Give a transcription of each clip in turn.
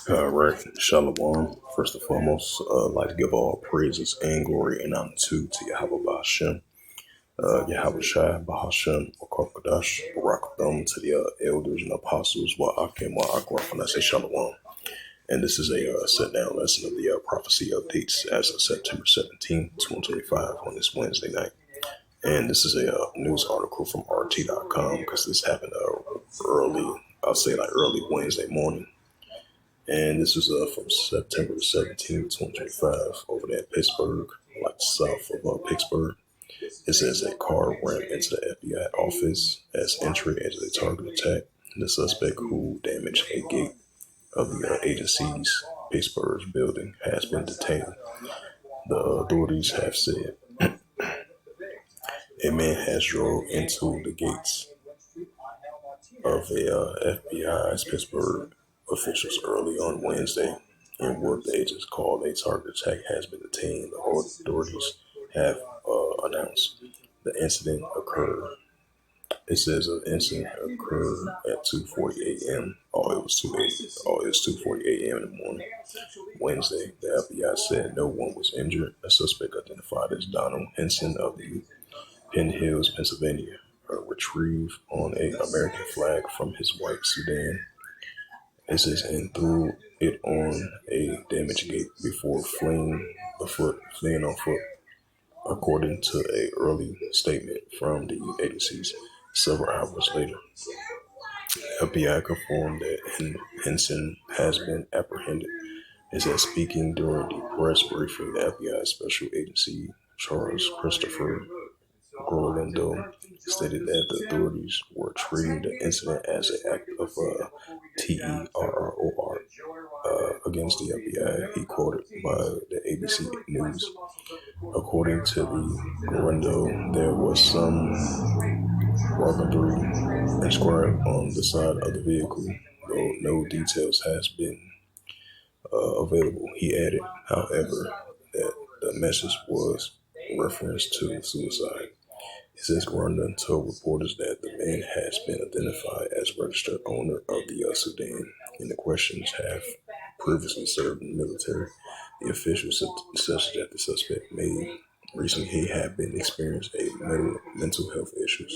Right, Shalom. First and foremost, I'd like to give all praises and glory and honor to Yahweh Bahashem, Yahweh Shai, Bahashem, Wakakadash, Barakatham, to the elders and apostles, Wa'akim, Wa'akwaf, and I say Shalom. And this is a sit-down lesson of the prophecy updates as of September 17th, 2025 on this Wednesday night. And this is a news article from RT.com because this happened I'll say like early Wednesday morning. And this was from September 17th, 2025, over there in Pittsburgh, like south of Pittsburgh. It says a car ran into the FBI office as entry into a target attack. The suspect, who damaged a gate of the agency's Pittsburgh building, has been detained. The authorities have said a man has drove into the gates of a FBI's Pittsburgh officials early on Wednesday, and what the agents called a target attack has been detained. The authorities have announced the incident occurred. It says an incident occurred at 2:40 a.m. It was 2:40 a.m. in the morning Wednesday. The FBI said no one was injured. A suspect identified as Donald Henson of the Penn Hills, Pennsylvania, retrieved on an American flag from his white sedan. It says, and threw it on a damaged gate before fleeing on foot, according to an early statement from the agencies. Several hours later, FBI confirmed that Henson has been apprehended. It says, speaking during the press briefing, the FBI Special Agency Charles Christopher Orlando stated that the authorities were treating the incident as an act of terror against the FBI. He quoted by the ABC News. According to the Orlando, there was some derogatory inscribed on the side of the vehicle, though no details has been available. He added, however, that the message was reference to suicide. It says Rwanda told reporters that the man has been identified as registered owner of the Sudan, and the questions have previously served in the military. The official says that the suspect may recently he had been experienced a mental health issues.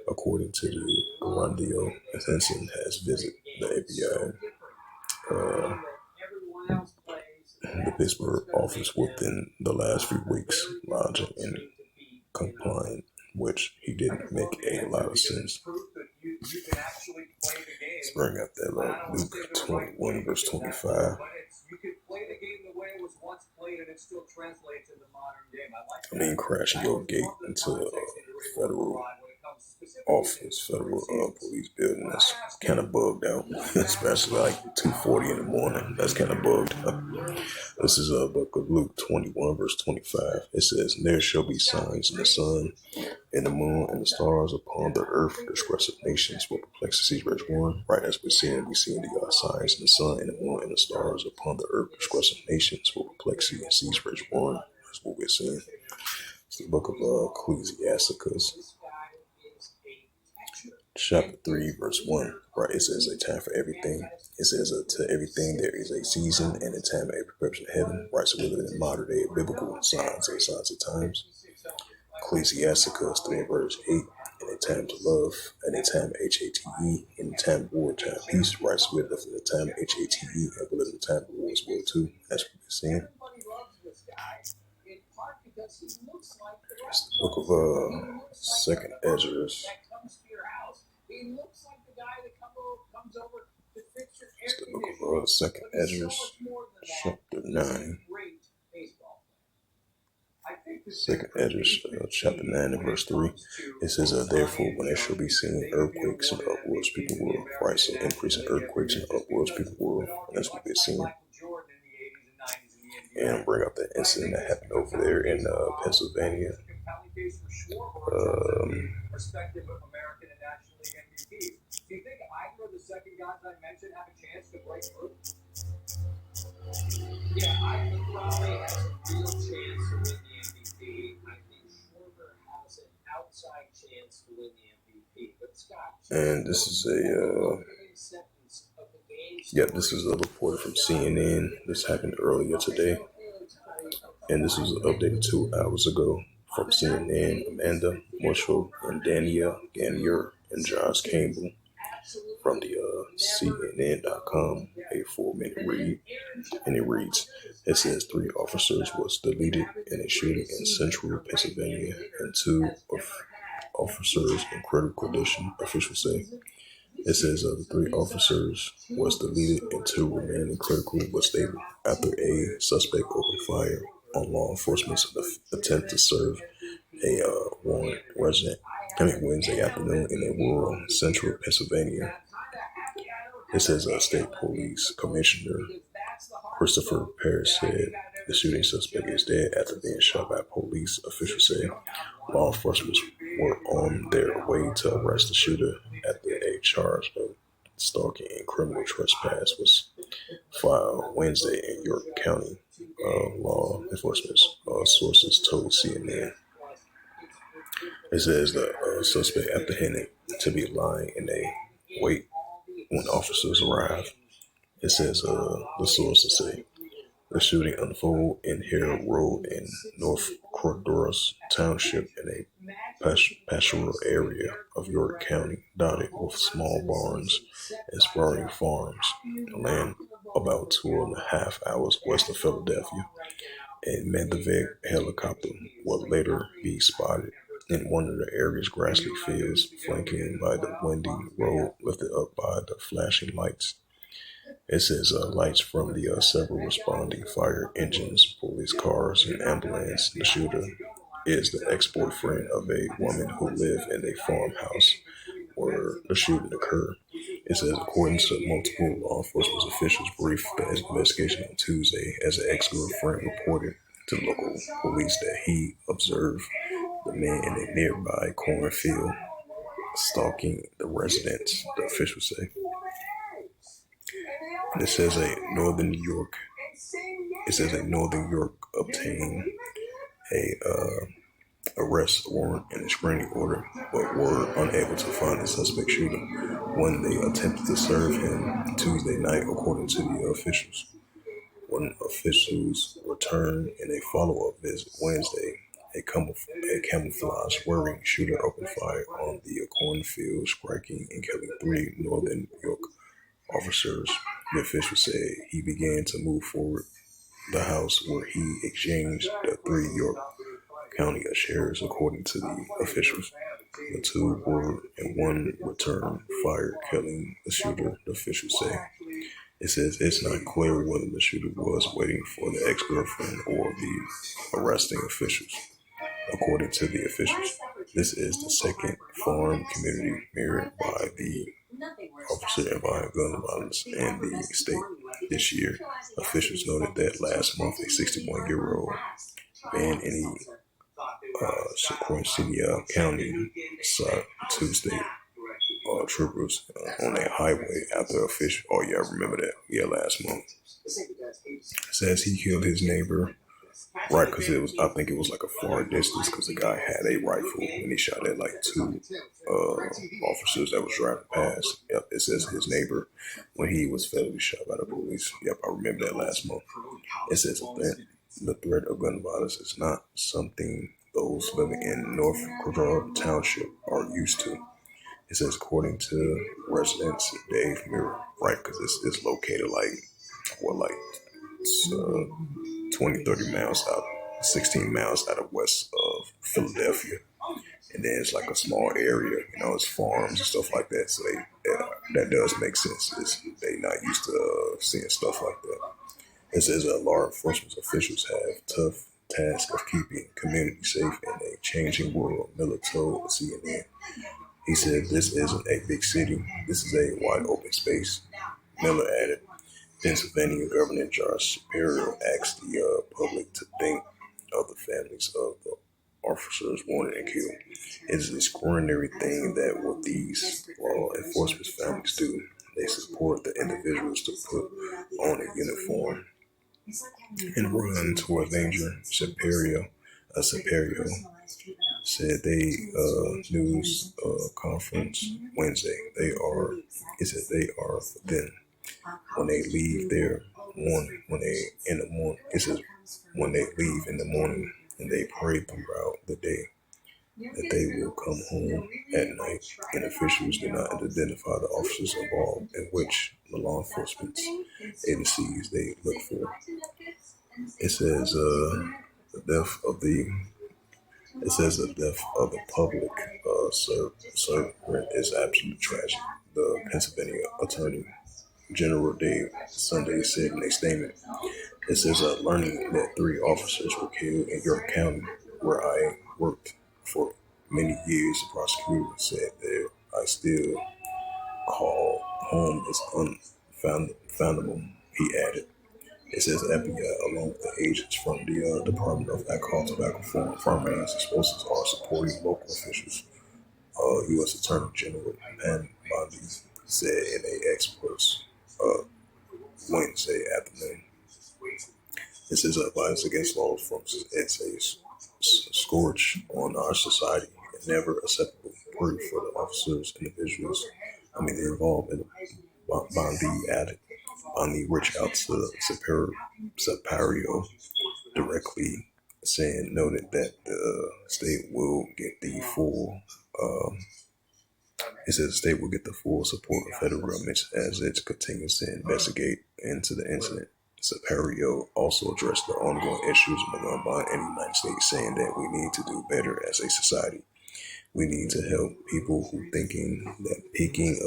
According to the Rwanda, Henson has visited the FBI, the Pittsburgh office within the last few weeks, lodging and complying, which he didn't make a lot of sense. Let's bring up that Luke 21 verse 25. Crashing your gate into a federal office, federal police building, that's kind of bugged out, especially like 2:40 in the morning. That's kind of bugged out. This is a book of Luke 21 verse 25. It says, there shall be signs in the sun, in the moon, and the stars upon the earth. Disgressive nations will perplex the verse 1. Right as we're seeing the signs in the sun, in the moon, and the stars upon the earth. Disgressive nations will perplex verse 1. That's what we're seeing. It's the book of Ecclesiasticus, chapter 3, verse 1. Right, it says a time for everything. It says to everything there is a season and a time, a preparation of heaven. Right, so we're living in modern day biblical signs of times. Ecclesiasticus 3 verse 8. In a time to love, and a time HATE, in a time of war, time of peace. Right, so we're living in a time HATE, and we're living in a time of war as well too. That's what we're seeing. It's the book of Second Ezra. It's the book of Second Ezra, chapter 9. Second Ezra, chapter 9 and verse 3. It says, therefore, when there shall be seen earthquakes and upwards, people will rise. So increase in earthquakes and upwards, people will. And that's what we're seeing. And bring up the incident that happened over there in Pennsylvania. And this is Yep, this is a report from CNN. This happened earlier today, and this was updated 2 hours ago from CNN. Amanda Marshall and Danielle Ganier and Josh Campbell from the CNN.com, a 4-minute read, and it reads, it says 3 officers was deleted in a shooting in central Pennsylvania and officers in critical condition, officials say. It says the 3 officers was deleted and 2 remain in critical but stable after a suspect opened fire on law enforcement's attempt to serve a warrant Wednesday afternoon in a rural central Pennsylvania. It says state police commissioner Christopher Parrish said the shooting suspect is dead after being shot by police. Officials say law enforcement were on their way to arrest the shooter after a charge of stalking and criminal trespass was filed Wednesday in York County. Law enforcement sources told CNN. It says the suspect apprehended to be lying in a wait when officers arrived. It says the sources say the shooting unfolded in Hare Road in North Cordros Township in a pastoral area of York County, dotted with small barns and sprawling farms. Land about 2.5 hours west of Philadelphia. A medevac helicopter would later be spotted in one of the area's grassy fields, flanking by the winding road lifted up by the flashing lights. It says lights from the several responding fire engines, police cars, and ambulance. The shooter is the ex-boyfriend of a woman who lived in a farmhouse where the shooting occurred. It says, according to multiple law enforcement officials, briefed the investigation on Tuesday as an ex-girlfriend reported to local police that he observed the man in a nearby cornfield stalking the residents, the officials say. And it says a Northern York obtained a arrest warrant and a restraining order, but were unable to find the suspect shooter when they attempted to serve him Tuesday night, according to the officials. When officials returned in a follow-up visit Wednesday, a camouflage-wearing shooter opened fire on the cornfield, striking and killing 3 Northern York officers. The official said he began to move forward the house where he exchanged the 3 York County sheriffs, according to the officials. The 2 were and 1 returned fire, killing the shooter, the officials say. It says it's not clear whether the shooter was waiting for the ex-girlfriend or the arresting officials. According to the officials, this is the second farm community mirrored by the officer involved gun violence in the state this year. Officials noted that last month a 61-year-old man in Sequoia County shot 2 state troopers on a highway after official. Oh yeah, I remember that. Yeah, last month. Says he killed his neighbor. Right, because I think it was like a far distance because the guy had a rifle and he shot at like 2 officers that was driving past. Yep, it says his neighbor when he was fatally shot by the police. Yep, I remember that last month. It says the threat of gun violence is not something those living in North Cordova Township are used to. It says according to residents, Dave Mirror, right, because it's located like 20, 30 miles out, 16 miles out of west of Philadelphia. And then it's like a small area, it's farms and stuff like that. So that does make sense. They not used to seeing stuff like that. It says law enforcement officials have tough task of keeping community safe in a changing world, Miller told CNN. He said, this isn't a big city. This is a wide open space. Miller added, Pennsylvania Governor Josh Shapiro asked the public to think of the families of the officers wanted and killed. It's an extraordinary thing that what these law enforcement families do. They support the individuals to put on a uniform and run towards danger. Shapiro said they news conference Wednesday. They are for them. When they leave there, when they in the morning, it says when they leave in the morning and they pray throughout the day, that they will come home at night, and officials did not identify the officers involved in which the law enforcement agencies they look for. It says the death of the the death of the public servant is absolutely tragic. The Pennsylvania Attorney General Dave Sunday said in a statement. It says, learning that 3 officers were killed in York County, where I worked for many years, the prosecutor said that I still call home is unfoundable, he added. It says FBI, along with the agents from the Department of Alcohol, Tobacco, Pharma, and Explosives, are supporting local officials. U.S. Attorney General Pam Bondi said in a X post Wednesday afternoon. This is a violence against law enforcement. It's a scourge on our society and never acceptable proof for the officers, individuals. They're involved in the Bondi added. Bondi reached out to Sipario directly, noted that the state will get the full. It says the state will get the full support of federal government as it continues to investigate into the incident. Sipario also addressed the ongoing issues among Mumbai and the United States, saying that we need to do better as a society. We need to help people who thinking that picking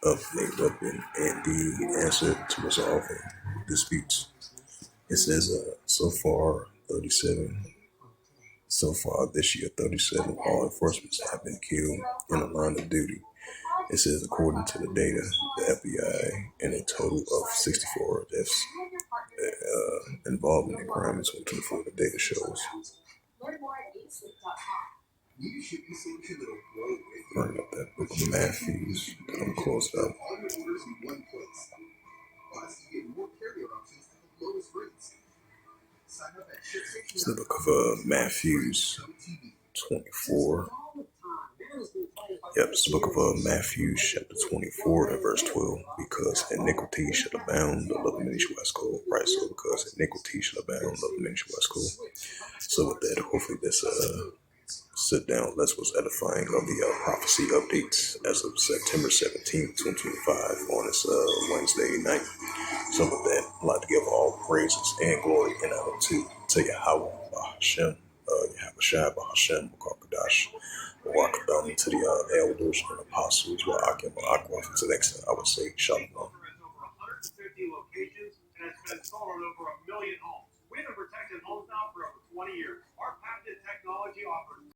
up a weapon and the answer to resolving disputes. It says so far this year, 37 law enforcement have been killed in the line of duty. It says, according to the data, the FBI, in a total of 64 deaths involved in the crime in 2024, the data shows. Bring up that book of Matthews. I'm closed up. It's the book of Matthews 24. Yep, it's the book of Matthew, chapter 24 and verse 12. Because iniquity shall abound, the love of many shall wax cold. Right, so because iniquity shall abound, the love of many shall wax cold. So with that, hopefully this sit down less was edifying of the prophecy updates as of September 17th, 2025 on this Wednesday night. So with that, I'd like to give all praises and glory and honor to Yahweh, Bahashem, Yahweh Bahashem, Makakadash, Wakadam, to the elders and apostles, Wa'akim, Wa'akwa. To the next, I would say, Shalom. Over 150 locations, and it's been installed on over 1 million homes. We've been protecting homes now for over 20 years.